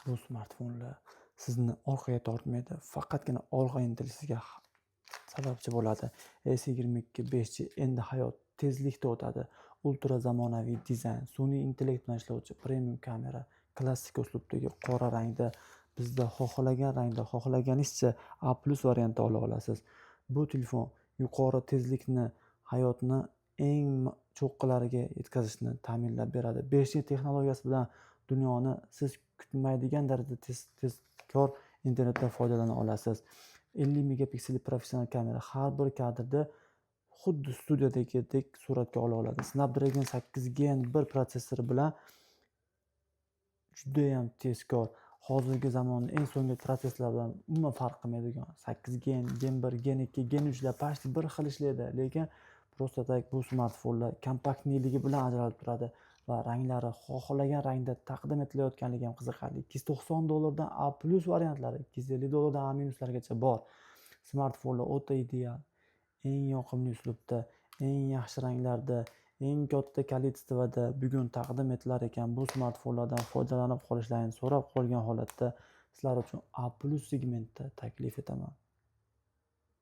Bu smartfonlar sizni orqaga tortmaydi, faqatgina olg'a intilishingizga sababchi bo'ladi. S22 5G endi hayot tezlikda o'tadi. Ultra zamonaviy dizayn, sun'iy intellekt bilan ishlovchi premium kamera, klassik uslubdagi qora rangda, bizda xohlagan rangda, xohlaganingizcha A+ variantda ola olasiz. Bu telefon yuqori tezlikni hayotni eng cho'qqilariga yetkazishni ta'minlab beradi. 5G texnologiyasi bilan dunyoni siz kutmaydigan darajada tezkor internetdan foydalana olasiz. 50 megapikselli professional kamera har bir kadrda xuddi studiyadagidek suratga ola oladi. Snapdragon 8 Gen 1 protsessori bilan juda ham tezkor, hozirgi zamonning eng so'nggi protsessorlar bilan umuman farq qilmaydigan 8 Gen, Gen 1, Gen 2, Gen 3 lar почти bir xil ishlaydi, lekin просто так bu smartfonlar kompaktniligi bilan ajralib turadi va ranglari xohlagan rangda taqdim etilayotganligi ham qiziqarli. $290 A+ variantlari, $250 A- bor. Smartfonlar o'ta ideal, eng yoqimli uslubda, eng yaxshi ranglarda, eng katta kolичествоda bugun taqdim etilar ekan. Bu smartfonlardan foydalanib qolishlarini so'rab qolgan holatda sizlar uchun A+ segmentda taklif etaman.